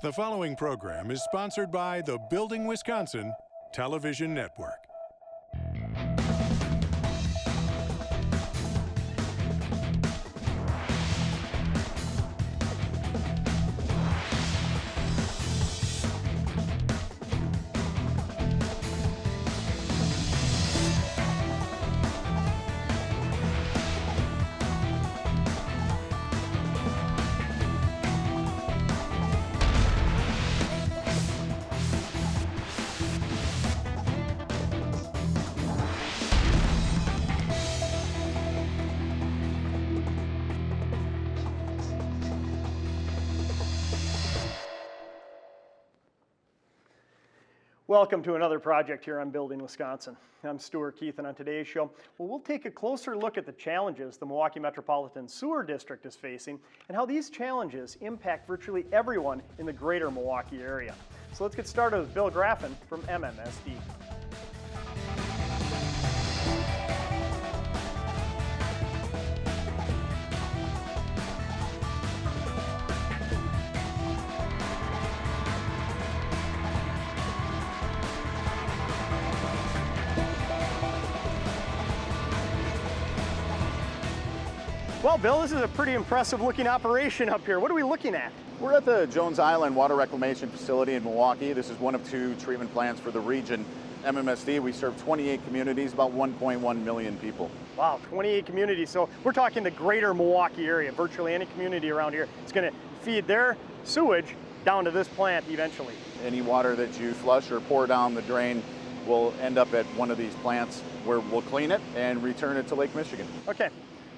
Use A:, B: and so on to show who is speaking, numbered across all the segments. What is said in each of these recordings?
A: The following program is sponsored by the Building Wisconsin Television Network.
B: Welcome to another project here on Building Wisconsin. I'm Stuart Keith, and on today's show, we'll take a closer look at the challenges the Milwaukee Metropolitan Sewer District is facing and how these challenges impact virtually everyone in the greater Milwaukee area. So let's get started with Bill Graffin from MMSD. Well, Bill, this is a pretty impressive looking operation up here. What are we looking at?
C: We're at the Jones Island Water Reclamation Facility in Milwaukee. This is one of two treatment plants for the region. MMSD, we serve 28 communities, about 1.1 million people.
B: Wow, 28 communities. So we're talking the greater Milwaukee area. Virtually any community around here is going to feed their sewage down to this plant eventually.
C: Any water that you flush or pour down the drain will end up at one of these plants where we'll clean it and return it to Lake Michigan.
B: Okay.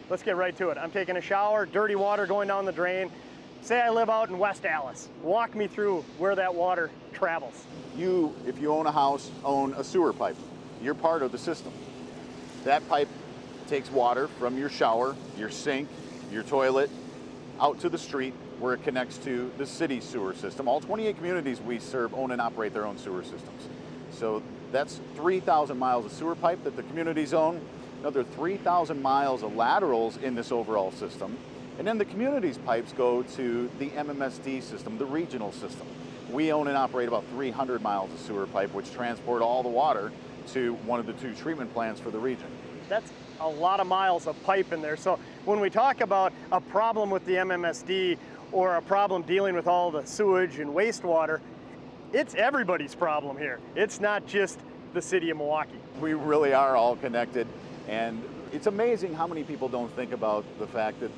B: Let's get right to it. I'm taking a shower, dirty water going down the drain. Say I live out in West Allis. Walk me through where that water travels.
C: You, if you own a house, own a sewer pipe. You're part of the system. That pipe takes water from your shower, your sink, your toilet, out to the street where it connects to the city sewer system. All 28 communities we serve own and operate their own sewer systems. So that's 3,000 miles of sewer pipe that the communities own. Another 3,000 miles of laterals in this overall system. And then the community's pipes go to the MMSD system, the regional system. We own and operate about 300 miles of sewer pipe, which transport all the water to one of the two treatment plants for the region.
B: That's a lot of miles of pipe in there. So when we talk about a problem with the MMSD or a problem dealing with all the sewage and wastewater, it's everybody's problem here. It's not just the city of Milwaukee.
C: We really are all connected. And it's amazing how many people don't think about the fact that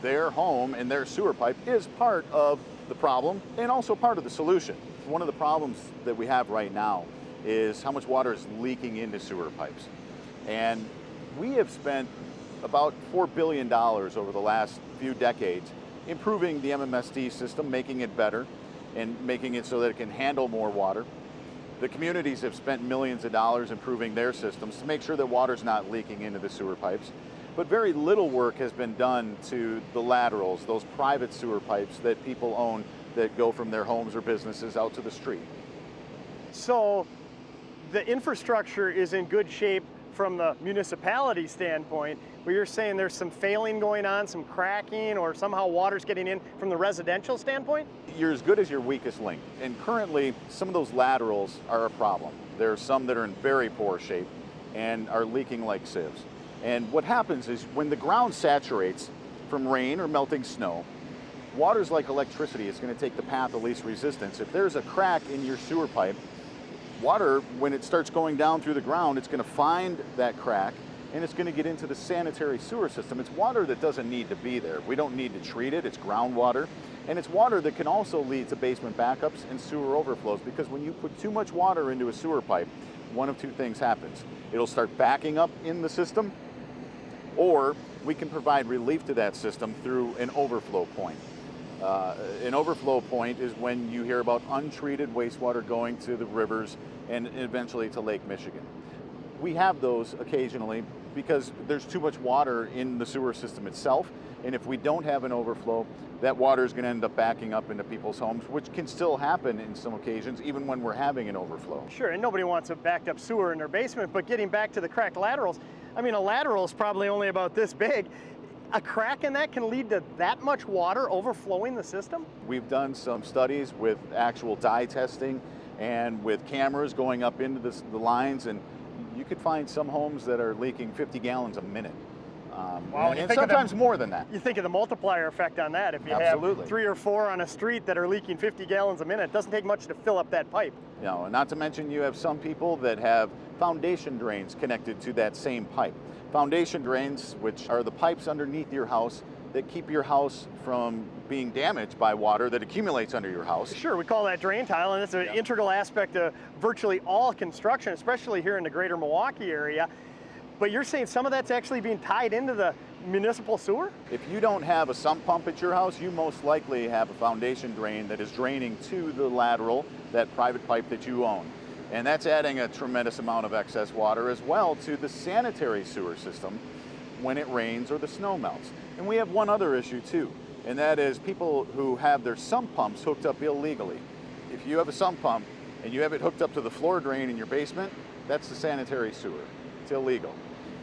C: their home and their sewer pipe is part of the problem and also part of the solution. One of the problems that we have right now is how much water is leaking into sewer pipes. And we have spent about $4 billion over the last few decades improving the MMSD system, making it better and making it so that it can handle more water. The communities have spent millions of dollars improving their systems to make sure that water's not leaking into the sewer pipes. But very little work has been done to the laterals, those private sewer pipes that people own that go from their homes or businesses out to the street.
B: So the infrastructure is in good shape from the municipality standpoint, but you're saying there's some failing going on, some cracking, or somehow water's getting in from the residential standpoint?
C: You're as good as your weakest link. And currently, some of those laterals are a problem. There are some that are in very poor shape and are leaking like sieves. And what happens is when the ground saturates from rain or melting snow, water's like electricity. It's going to take the path of least resistance. If there's a crack in your sewer pipe, water, when it starts going down through the ground, it's going to find that crack and it's going to get into the sanitary sewer system. It's water that doesn't need to be there. We don't need to treat it. It's groundwater. And it's water that can also lead to basement backups and sewer overflows, because when you put too much water into a sewer pipe, one of two things happens. It'll start backing up in the system, or we can provide relief to that system through an overflow point. An overflow point is when you hear about untreated wastewater going to the rivers and eventually to Lake Michigan. We have those occasionally because there's too much water in the sewer system itself, and if we don't have an overflow, that water is going to end up backing up into people's homes, which can still happen in some occasions, even when we're having an overflow.
B: Sure, and nobody wants a backed up sewer in their basement, but getting back to the cracked laterals, I mean, a lateral is probably only about this big. A crack in that can lead to that much water overflowing the system?
C: We've done some studies with actual dye testing and with cameras going up into the lines, and you could find some homes that are leaking 50 gallons a minute.
B: Wow,
C: and sometimes more than that.
B: You think of the multiplier effect on that. If you
C: Absolutely.
B: have 3 or 4 on a street that are leaking 50 gallons a minute, it doesn't take much to fill up that pipe.
C: You know, and not to mention you have some people that have foundation drains connected to that same pipe. Foundation drains, which are the pipes underneath your house that keep your house from being damaged by water that accumulates under your house.
B: Sure, we call that drain tile, and it's an integral aspect of virtually all construction, especially here in the greater Milwaukee area. But you're saying some of that's actually being tied into the municipal sewer?
C: If you don't have a sump pump at your house, you most likely have a foundation drain that is draining to the lateral, that private pipe that you own. And that's adding a tremendous amount of excess water as well to the sanitary sewer system when it rains or the snow melts. And we have one other issue too, and that is people who have their sump pumps hooked up illegally. If you have a sump pump and you have it hooked up to the floor drain in your basement, that's the sanitary sewer. It's illegal.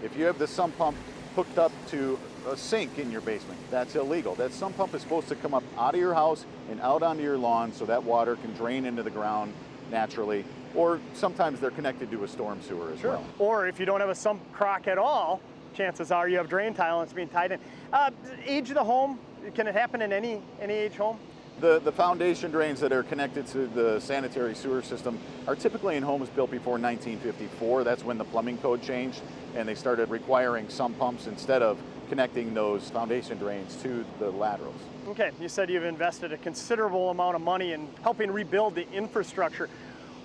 C: If you have the sump pump hooked up to a sink in your basement, that's illegal. That sump pump is supposed to come up out of your house and out onto your lawn so that water can drain into the ground naturally. Or sometimes they're connected to a storm sewer as well.
B: Or if you don't have a sump crock at all, chances are you have drain tile and it's being tied in. Age of the home, can it happen in any age home?
C: The foundation drains that are connected to the sanitary sewer system are typically in homes built before 1954. That's when the plumbing code changed and they started requiring sump pumps instead of connecting those foundation drains to the laterals.
B: Okay, you said you've invested a considerable amount of money in helping rebuild the infrastructure.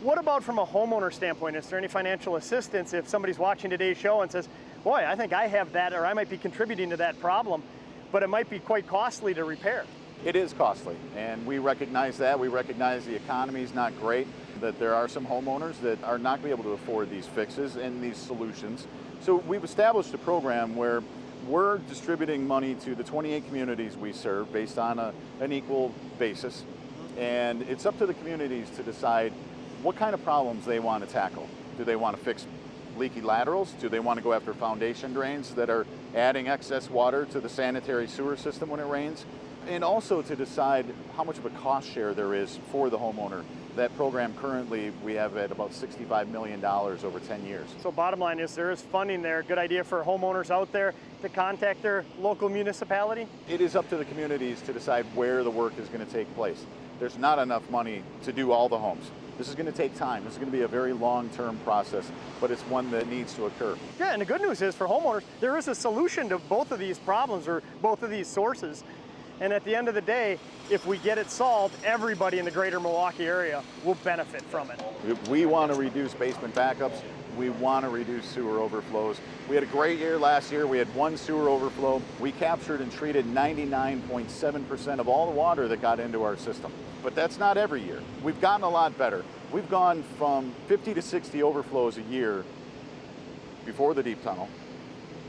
B: What about from a homeowner standpoint? Is there any financial assistance if somebody's watching today's show and says, boy, I think I have that, or I might be contributing to that problem, but it might be quite costly to repair?
C: It is costly, and we recognize that. We recognize the economy is not great, that there are some homeowners that are not going to be able to afford these fixes and these solutions. So we've established a program where we're distributing money to the 28 communities we serve based on an equal basis, and it's up to the communities to decide what kind of problems they want to tackle. Do they want to fix leaky laterals? Do they want to go after foundation drains that are adding excess water to the sanitary sewer system when it rains? And also to decide how much of a cost share there is for the homeowner. That program currently we have at about $65 million over 10 years.
B: So bottom line is there is funding there. Good idea for homeowners out there to contact their local municipality?
C: It is up to the communities to decide where the work is going to take place. There's not enough money to do all the homes. This is going to take time. This is going to be a very long-term process, but it's one that needs to occur.
B: Yeah, and the good news is for homeowners, there is a solution to both of these problems or both of these sources. And at the end of the day, if we get it solved, everybody in the greater Milwaukee area will benefit from it.
C: We want to reduce basement backups. We want to reduce sewer overflows. We had a great year last year. We had one sewer overflow. We captured and treated 99.7% of all the water that got into our system. But that's not every year. We've gotten a lot better. We've gone from 50 to 60 overflows a year before the deep tunnel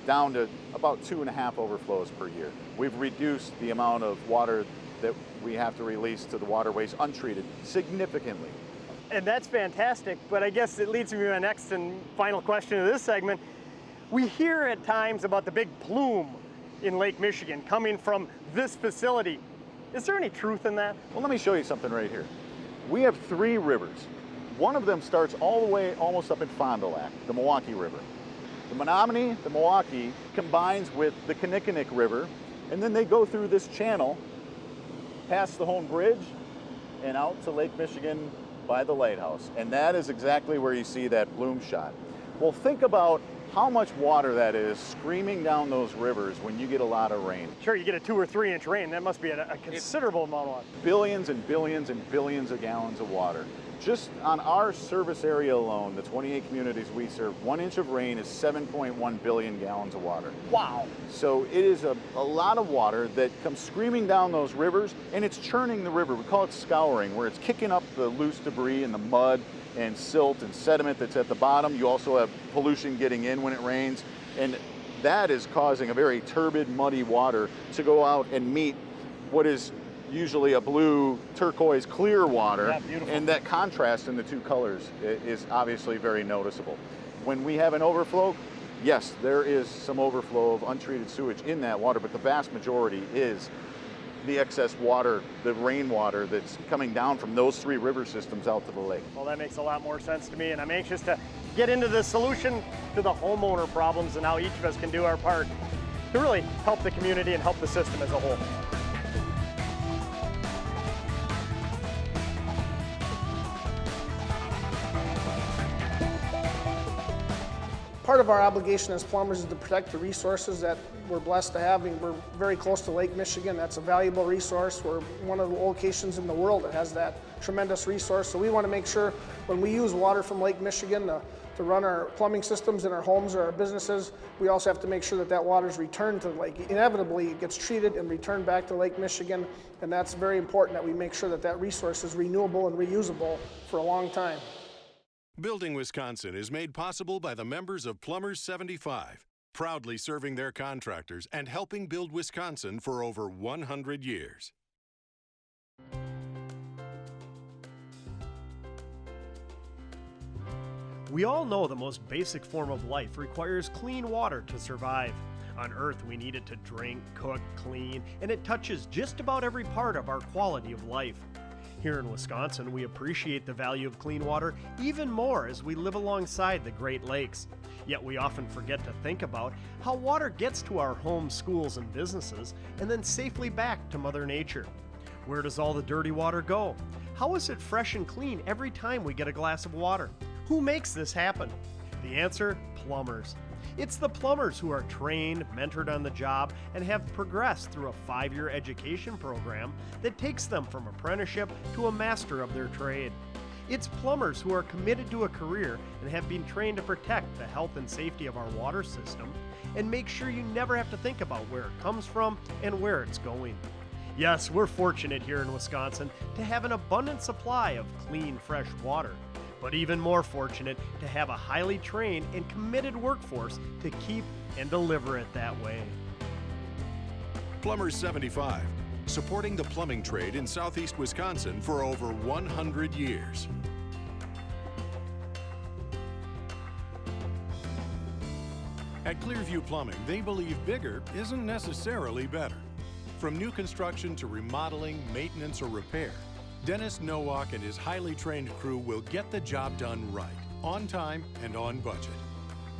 C: down to about 2.5 overflows per year. We've reduced the amount of water that we have to release to the waterways untreated significantly.
B: And that's fantastic, but I guess it leads me to my next and final question of this segment. We hear at times about the big plume in Lake Michigan coming from this facility. Is there any truth in that?
C: Well, let me show you something right here. We have 3 rivers. One of them starts all the way almost up in Fond du Lac, the Milwaukee River. The Menominee, the Milwaukee, combines with the Kinnickinnick River, and then they go through this channel, past the Home Bridge, and out to Lake Michigan by the lighthouse. And that is exactly where you see that plume shot. Well, think about how much water that is screaming down those rivers when you get a lot of rain.
B: Sure, you get a 2 or 3 inch rain, that must be a considerable amount of water.
C: Billions and billions and billions of gallons of water. Just on our service area alone, the 28 communities we serve, 1 inch of rain is 7.1 billion gallons of water.
B: Wow.
C: So it is a lot of water that comes screaming down those rivers, and it's churning the river. We call it scouring, where it's kicking up the loose debris and the mud and silt and sediment that's at the bottom. You also have pollution getting in when it rains, and that is causing a very turbid, muddy water to go out and meet what is usually a blue, turquoise, clear water.
B: Yeah, beautiful.
C: And that contrast in the 2 colors is obviously very noticeable. When we have an overflow, Yes, there is some overflow of untreated sewage in that water, but the vast majority is the excess water, the rainwater that's coming down from those 3 river systems out to the lake.
B: Well, that makes a lot more sense to me, and I'm anxious to get into the solution to the homeowner problems and how each of us can do our part to really help the community and help the system as a whole.
D: Part of our obligation as plumbers is to protect the resources that we're blessed to have. I mean, we're very close to Lake Michigan. That's a valuable resource. We're one of the locations in the world that has that tremendous resource. So we want to make sure when we use water from Lake Michigan to run our plumbing systems in our homes or our businesses, we also have to make sure that that water is returned to the lake. Inevitably, it gets treated and returned back to Lake Michigan, and that's very important that we make sure that that resource is renewable and reusable for a long time.
A: Building Wisconsin is made possible by the members of Plumbers 75, proudly serving their contractors and helping build Wisconsin for over 100 years.
B: We all know the most basic form of life requires clean water to survive. On Earth, we need it to drink, cook, clean, and it touches just about every part of our quality of life. Here in Wisconsin, we appreciate the value of clean water even more as we live alongside the Great Lakes. Yet we often forget to think about how water gets to our homes, schools, and businesses, and then safely back to Mother Nature. Where does all the dirty water go? How is it fresh and clean every time we get a glass of water? Who makes this happen? The answer, plumbers. It's the plumbers who are trained, mentored on the job, and have progressed through a 5-year education program that takes them from apprenticeship to a master of their trade. It's plumbers who are committed to a career and have been trained to protect the health and safety of our water system and make sure you never have to think about where it comes from and where it's going. Yes, we're fortunate here in Wisconsin to have an abundant supply of clean, fresh water, but even more fortunate to have a highly trained and committed workforce to keep and deliver it that way.
A: Plumbers 75, supporting the plumbing trade in southeast Wisconsin for over 100 years. At Clearview Plumbing, they believe bigger isn't necessarily better. From new construction to remodeling, maintenance, or repair, Denis Nowak and his highly trained crew will get the job done right, on time and on budget.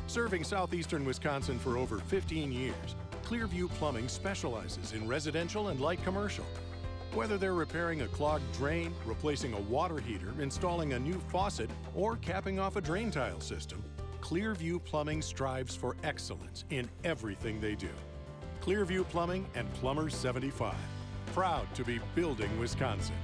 A: Serving southeastern Wisconsin for over 15 years, Clearview Plumbing specializes in residential and light commercial. Whether they're repairing a clogged drain, replacing a water heater, installing a new faucet, or capping off a drain tile system, Clearview Plumbing strives for excellence in everything they do. Clearview Plumbing and Plumbers 75, proud to be building Wisconsin.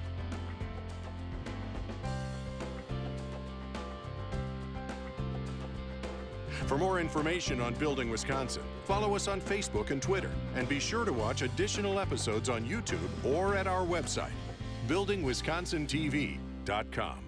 A: For more information on Building Wisconsin, follow us on Facebook and Twitter, and be sure to watch additional episodes on YouTube or at our website, buildingwiscontintv.com.